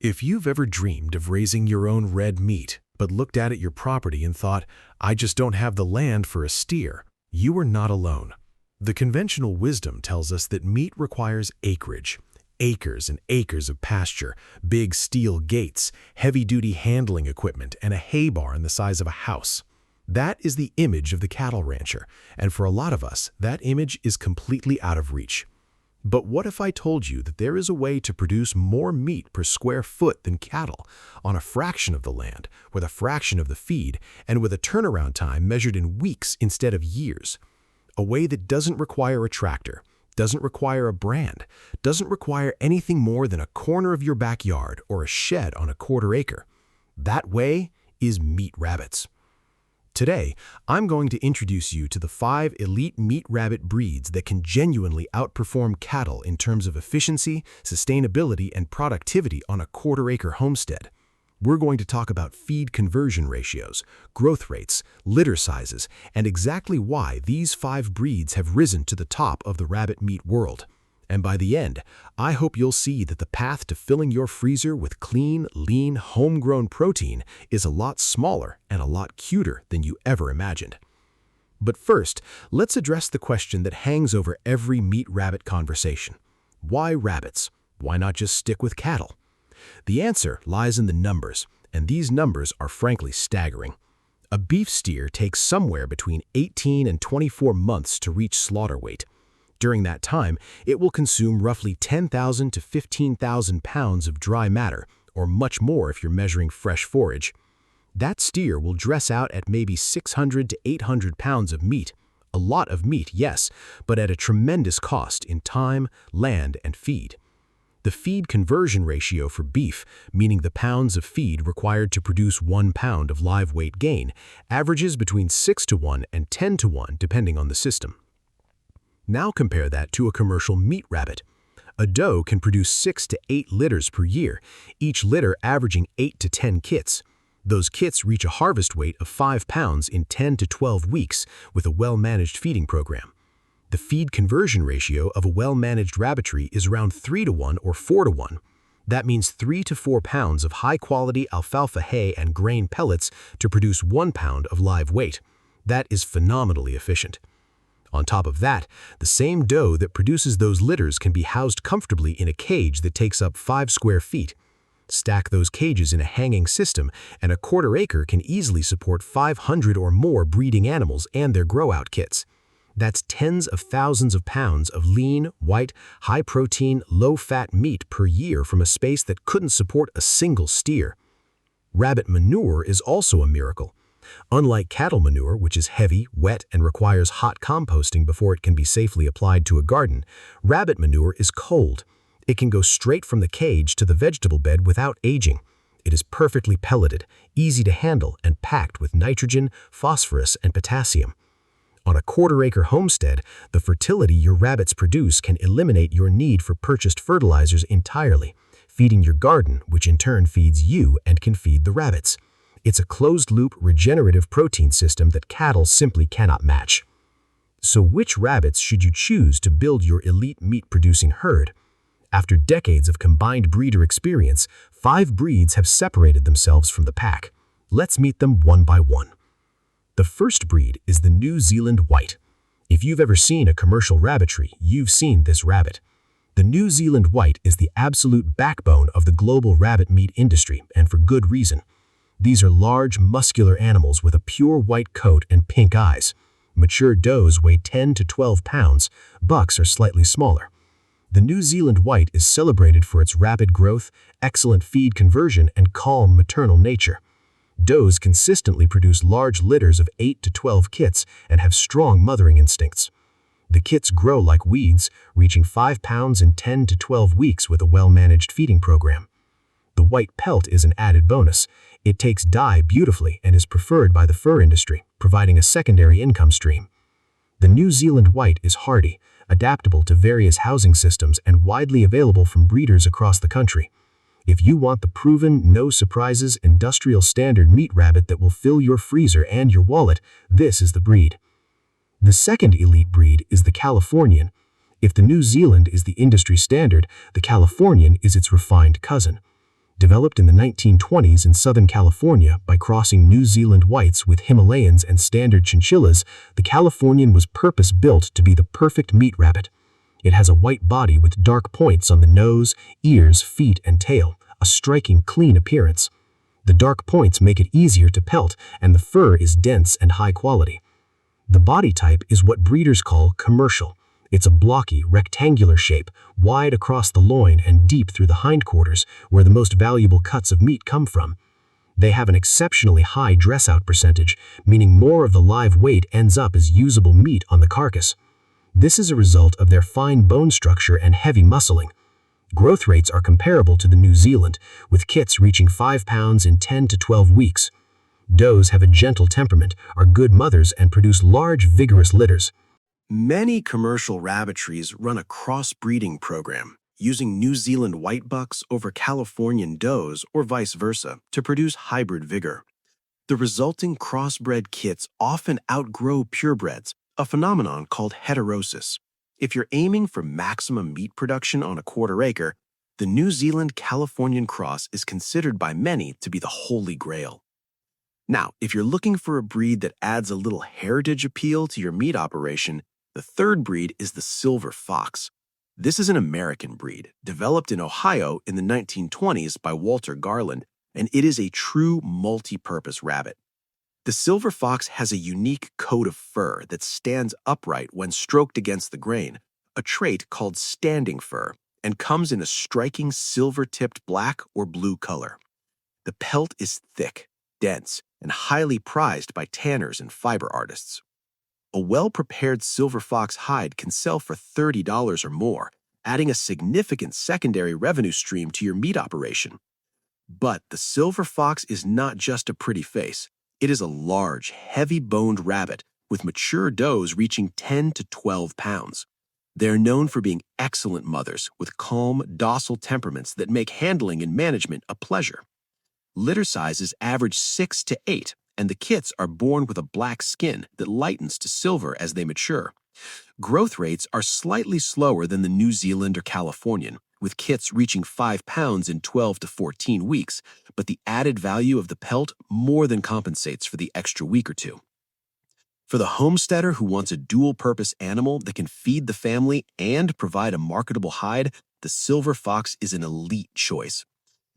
If you've ever dreamed of raising your own red meat, but looked at your property and thought, I just don't have the land for a steer, you are not alone. The conventional wisdom tells us that meat requires acreage, acres and acres of pasture, big steel gates, heavy-duty handling equipment, and a hay barn the size of a house. That is the image of the cattle rancher, and for a lot of us, that image is completely out of reach. But what if I told you that there is a way to produce more meat per square foot than cattle, on a fraction of the land, with a fraction of the feed, and with a turnaround time measured in weeks instead of years? A way that doesn't require a tractor, doesn't require a brand, doesn't require anything more than a corner of your backyard or a shed on a quarter acre. That way is meat rabbits. Today, I'm going to introduce you to the 5 elite meat rabbit breeds that can genuinely outperform cattle in terms of efficiency, sustainability, and productivity on a quarter-acre homestead. We're going to talk about feed conversion ratios, growth rates, litter sizes, and exactly why these 5 breeds have risen to the top of the rabbit meat world. And by the end, I hope you'll see that the path to filling your freezer with clean, lean, homegrown protein is a lot smaller and a lot cuter than you ever imagined. But first, let's address the question that hangs over every meat rabbit conversation. Why rabbits? Why not just stick with cattle? The answer lies in the numbers, and these numbers are frankly staggering. A beef steer takes somewhere between 18 and 24 months to reach slaughter weight. During that time, it will consume roughly 10,000 to 15,000 pounds of dry matter, or much more if you're measuring fresh forage. That steer will dress out at maybe 600 to 800 pounds of meat. A lot of meat, yes, but at a tremendous cost in time, land, and feed. The feed conversion ratio for beef, meaning the pounds of feed required to produce 1 pound of live weight gain, averages between 6 to 1 and 10 to 1 depending on the system. Now compare that to a commercial meat rabbit. A doe can produce 6 to 8 litters per year, each litter averaging 8 to 10 kits. Those kits reach a harvest weight of 5 pounds in 10 to 12 weeks with a well-managed feeding program. The feed conversion ratio of a well-managed rabbitry is around 3 to 1 or 4 to 1. That means 3 to 4 pounds of high-quality alfalfa hay and grain pellets to produce 1 pound of live weight. That is phenomenally efficient. On top of that, the same doe that produces those litters can be housed comfortably in a cage that takes up 5 square feet. Stack those cages in a hanging system, and a quarter acre can easily support 500 or more breeding animals and their grow-out kits. That's tens of thousands of pounds of lean, white, high-protein, low-fat meat per year from a space that couldn't support a single steer. Rabbit manure is also a miracle. Unlike cattle manure, which is heavy, wet, and requires hot composting before it can be safely applied to a garden, rabbit manure is cold. It can go straight from the cage to the vegetable bed without aging. It is perfectly pelleted, easy to handle, and packed with nitrogen, phosphorus, and potassium. On a quarter-acre homestead, the fertility your rabbits produce can eliminate your need for purchased fertilizers entirely, feeding your garden, which in turn feeds you and can feed the rabbits. It's a closed-loop regenerative protein system that cattle simply cannot match. So which rabbits should you choose to build your elite meat-producing herd? After decades of combined breeder experience, 5 breeds have separated themselves from the pack. Let's meet them one by one. The first breed is the New Zealand White. If you've ever seen a commercial rabbitry, you've seen this rabbit. The New Zealand White is the absolute backbone of the global rabbit meat industry, and for good reason. These are large, muscular animals with a pure white coat and pink eyes. Mature does weigh 10 to 12 pounds, bucks are slightly smaller. The New Zealand White is celebrated for its rapid growth, excellent feed conversion, and calm maternal nature. Does consistently produce large litters of 8 to 12 kits and have strong mothering instincts. The kits grow like weeds, reaching 5 pounds in 10 to 12 weeks with a well-managed feeding program. The white pelt is an added bonus. It takes dye beautifully and is preferred by the fur industry, providing a secondary income stream. The New Zealand White is hardy, adaptable to various housing systems, and widely available from breeders across the country. If you want the proven, no-surprises, industrial standard meat rabbit that will fill your freezer and your wallet, this is the breed. The second elite breed is the Californian. If the New Zealand is the industry standard, the Californian is its refined cousin. Developed in the 1920s in Southern California by crossing New Zealand whites with Himalayans and standard chinchillas, the Californian was purpose-built to be the perfect meat rabbit. It has a white body with dark points on the nose, ears, feet, and tail, a striking, clean appearance. The dark points make it easier to pelt, and the fur is dense and high quality. The body type is what breeders call commercial. It's a blocky, rectangular shape, wide across the loin and deep through the hindquarters, where the most valuable cuts of meat come from. They have an exceptionally high dress-out percentage, meaning more of the live weight ends up as usable meat on the carcass. This is a result of their fine bone structure and heavy muscling. Growth rates are comparable to the New Zealand, with kits reaching 5 pounds in 10 to 12 weeks. Does have a gentle temperament, are good mothers, and produce large, vigorous litters. Many commercial rabbitries run a crossbreeding program, using New Zealand whitebucks over Californian does or vice versa to produce hybrid vigor. The resulting crossbred kits often outgrow purebreds, a phenomenon called heterosis. If you're aiming for maximum meat production on a quarter acre, the New Zealand-Californian cross is considered by many to be the holy grail. Now, if you're looking for a breed that adds a little heritage appeal to your meat operation, the third breed is the silver fox. This is an American breed, developed in Ohio in the 1920s by Walter Garland, and it is a true multi-purpose rabbit. The silver fox has a unique coat of fur that stands upright when stroked against the grain, a trait called standing fur, and comes in a striking silver-tipped black or blue color. The pelt is thick, dense, and highly prized by tanners and fiber artists. A well-prepared silver fox hide can sell for $30 or more, adding a significant secondary revenue stream to your meat operation. But the silver fox is not just a pretty face. It is a large, heavy-boned rabbit with mature does reaching 10 to 12 pounds. They're known for being excellent mothers with calm, docile temperaments that make handling and management a pleasure. Litter sizes average 6 to 8, and the kits are born with a black skin that lightens to silver as they mature. Growth rates are slightly slower than the New Zealand or Californian, with kits reaching 5 pounds in 12 to 14 weeks, but the added value of the pelt more than compensates for the extra week or two. For the homesteader who wants a dual-purpose animal that can feed the family and provide a marketable hide, the silver fox is an elite choice.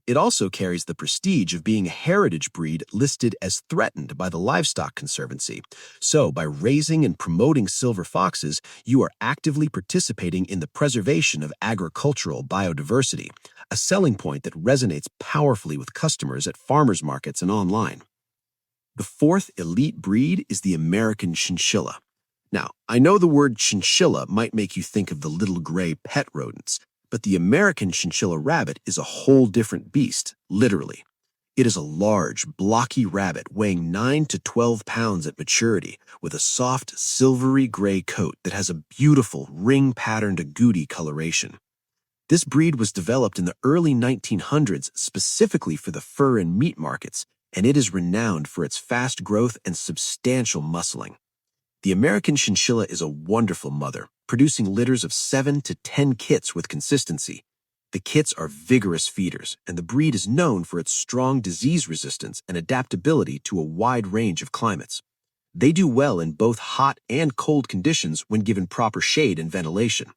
It also carries the prestige of being a heritage breed listed as threatened by the Livestock Conservancy. So, by raising and promoting silver foxes, you are actively participating in the preservation of agricultural biodiversity, a selling point that resonates powerfully with customers at farmers markets and online. The fourth elite breed is the American chinchilla. Now, I know the word chinchilla might make you think of the little gray pet rodents, but the American chinchilla rabbit is a whole different beast, literally. It is a large, blocky rabbit weighing 9 to 12 pounds at maturity, with a soft, silvery gray coat that has a beautiful, ring-patterned agouti coloration. This breed was developed in the early 1900s specifically for the fur and meat markets, and it is renowned for its fast growth and substantial muscling. The American chinchilla is a wonderful mother, producing litters of 7 to 10 kits with consistency. The kits are vigorous feeders, and the breed is known for its strong disease resistance and adaptability to a wide range of climates. They do well in both hot and cold conditions when given proper shade and ventilation.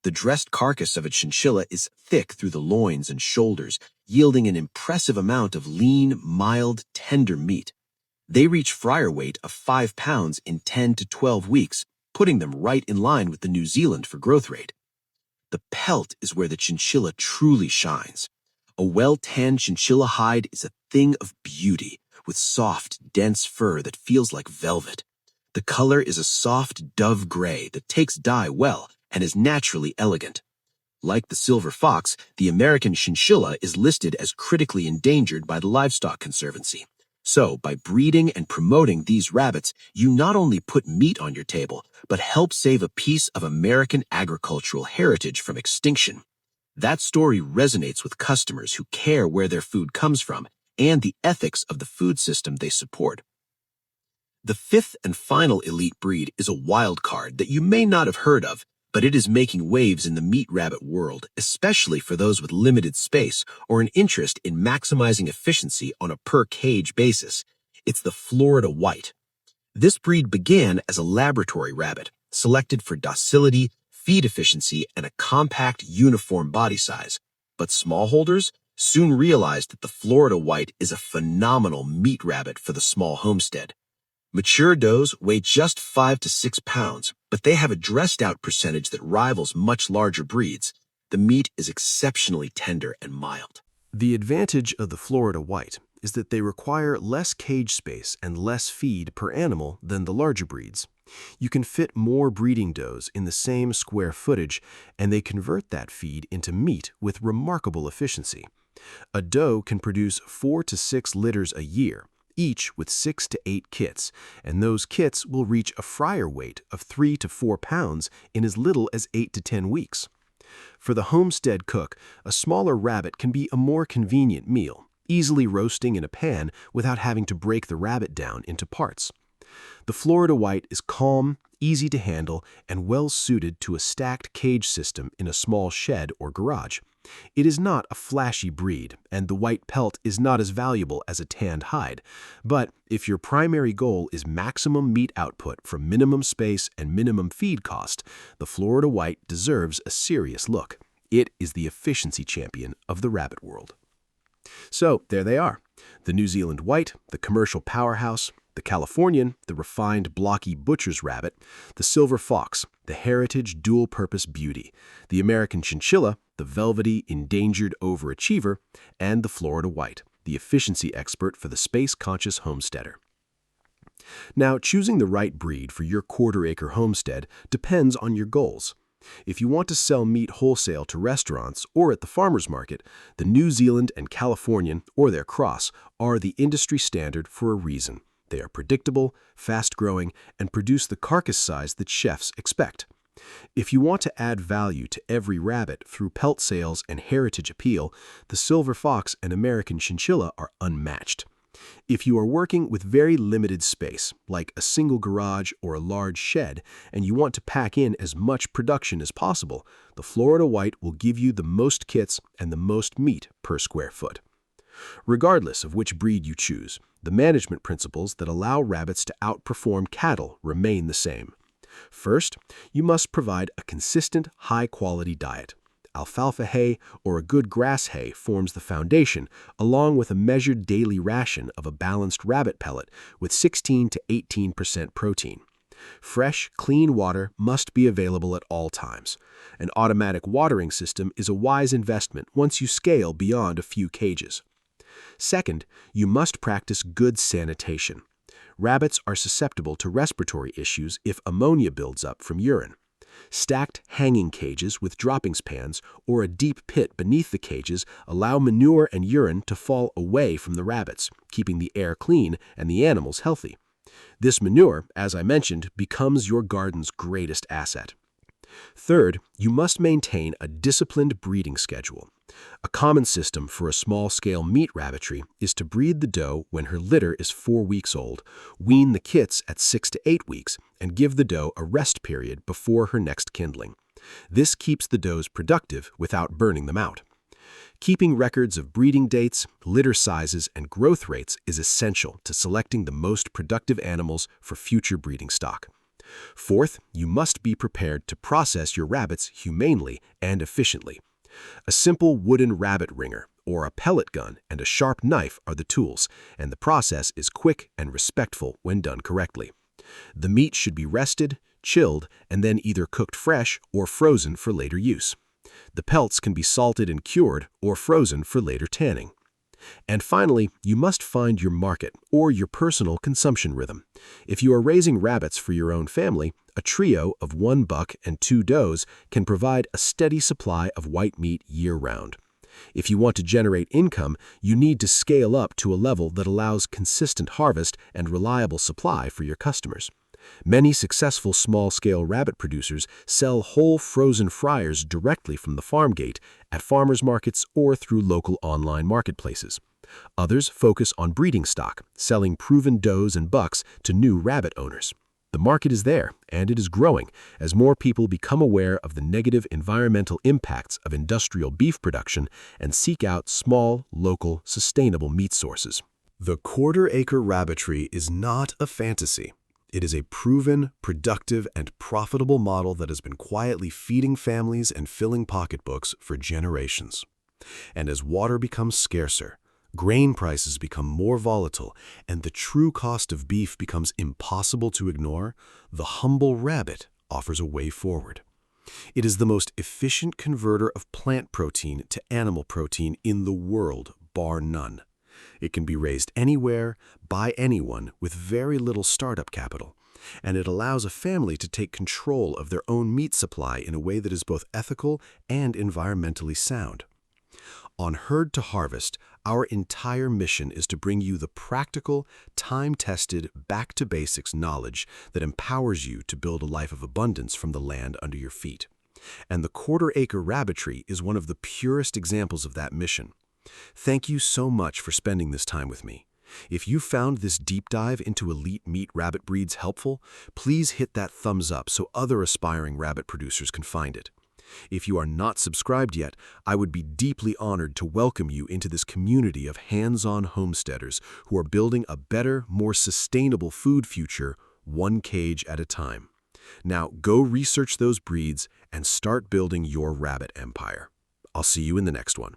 The dressed carcass of a chinchilla is thick through the loins and shoulders, yielding an impressive amount of lean, mild, tender meat. They reach fryer weight of 5 pounds in 10 to 12 weeks, putting them right in line with the New Zealand for growth rate. The pelt is where the chinchilla truly shines. A well-tanned chinchilla hide is a thing of beauty, with soft, dense fur that feels like velvet. The color is a soft dove gray that takes dye well and is naturally elegant. Like the silver fox, the American chinchilla is listed as critically endangered by the Livestock Conservancy. So, by breeding and promoting these rabbits, you not only put meat on your table, but help save a piece of American agricultural heritage from extinction. That story resonates with customers who care where their food comes from and the ethics of the food system they support. The fifth and final elite breed is a wild card that you may not have heard of, But it is making waves in the meat rabbit world, especially for those with limited space or an interest in maximizing efficiency on a per-cage basis. It's the Florida White. This breed began as a laboratory rabbit, selected for docility, feed efficiency, and a compact, uniform body size. But smallholders soon realized that the Florida White is a phenomenal meat rabbit for the small homestead. Mature does weigh just 5 to 6 pounds, but they have a dressed-out percentage that rivals much larger breeds. The meat is exceptionally tender and mild. The advantage of the Florida White is that they require less cage space and less feed per animal than the larger breeds. You can fit more breeding does in the same square footage, and they convert that feed into meat with remarkable efficiency. A doe can produce 4 to 6 litters a year, each with 6 to 8 kits, and those kits will reach a fryer weight of 3 to 4 pounds in as little as 8 to 10 weeks. For the homestead cook, a smaller rabbit can be a more convenient meal, easily roasting in a pan without having to break the rabbit down into parts. The Florida White is calm, easy to handle, and well suited to a stacked cage system in a small shed or garage. It is not a flashy breed, and the white pelt is not as valuable as a tanned hide. But if your primary goal is maximum meat output from minimum space and minimum feed cost, the Florida White deserves a serious look. It is the efficiency champion of the rabbit world. So there they are: the New Zealand White, the commercial powerhouse; the Californian, the refined blocky butcher's rabbit; the silver fox, the heritage dual-purpose beauty; the American chinchilla, the velvety endangered overachiever; and the Florida White, the efficiency expert for the space-conscious homesteader. Now, choosing the right breed for your quarter-acre homestead depends on your goals. If you want to sell meat wholesale to restaurants or at the farmer's market, the New Zealand and Californian, or their cross, are the industry standard for a reason. They are predictable, fast-growing, and produce the carcass size that chefs expect. If you want to add value to every rabbit through pelt sales and heritage appeal, the silver fox and American chinchilla are unmatched. If you are working with very limited space, like a single garage or a large shed, and you want to pack in as much production as possible, the Florida White will give you the most kits and the most meat per square foot. Regardless of which breed you choose, the management principles that allow rabbits to outperform cattle remain the same. First, you must provide a consistent, high-quality diet. Alfalfa hay or a good grass hay forms the foundation, along with a measured daily ration of a balanced rabbit pellet with 16 to 18% protein. Fresh, clean water must be available at all times. An automatic watering system is a wise investment once you scale beyond a few cages. Second, you must practice good sanitation. Rabbits are susceptible to respiratory issues if ammonia builds up from urine. Stacked hanging cages with droppings pans or a deep pit beneath the cages allow manure and urine to fall away from the rabbits, keeping the air clean and the animals healthy. This manure, as I mentioned, becomes your garden's greatest asset. Third, you must maintain a disciplined breeding schedule. A common system for a small-scale meat rabbitry is to breed the doe when her litter is 4 weeks old, wean the kits at 6 to 8 weeks, and give the doe a rest period before her next kindling. This keeps the does productive without burning them out. Keeping records of breeding dates, litter sizes, and growth rates is essential to selecting the most productive animals for future breeding stock. Fourth, you must be prepared to process your rabbits humanely and efficiently. A simple wooden rabbit ringer, or a pellet gun, and a sharp knife are the tools, and the process is quick and respectful when done correctly. The meat should be rested, chilled, and then either cooked fresh or frozen for later use. The pelts can be salted and cured or frozen for later tanning. And finally, you must find your market or your personal consumption rhythm. If you are raising rabbits for your own family, a trio of 1 buck and 2 does can provide a steady supply of white meat year-round. If you want to generate income, you need to scale up to a level that allows consistent harvest and reliable supply for your customers. Many successful small-scale rabbit producers sell whole frozen fryers directly from the farm gate at farmers markets or through local online marketplaces. Others focus on breeding stock, selling proven does and bucks to new rabbit owners. The market is there, and it is growing as more people become aware of the negative environmental impacts of industrial beef production and seek out small, local, sustainable meat sources. The quarter-acre rabbitry is not a fantasy. It is a proven, productive, and profitable model that has been quietly feeding families and filling pocketbooks for generations. And as water becomes scarcer, grain prices become more volatile, and the true cost of beef becomes impossible to ignore, the humble rabbit offers a way forward. It is the most efficient converter of plant protein to animal protein in the world, bar none. It can be raised anywhere, by anyone, with very little startup capital, and it allows a family to take control of their own meat supply in a way that is both ethical and environmentally sound. On Herd to Harvest, our entire mission is to bring you the practical, time-tested, back-to-basics knowledge that empowers you to build a life of abundance from the land under your feet. And the quarter-acre rabbitry is one of the purest examples of that mission. Thank you so much for spending this time with me. If you found this deep dive into elite meat rabbit breeds helpful, please hit that thumbs up so other aspiring rabbit producers can find it. If you are not subscribed yet, I would be deeply honored to welcome you into this community of hands-on homesteaders who are building a better, more sustainable food future, one cage at a time. Now go research those breeds and start building your rabbit empire. I'll see you in the next one.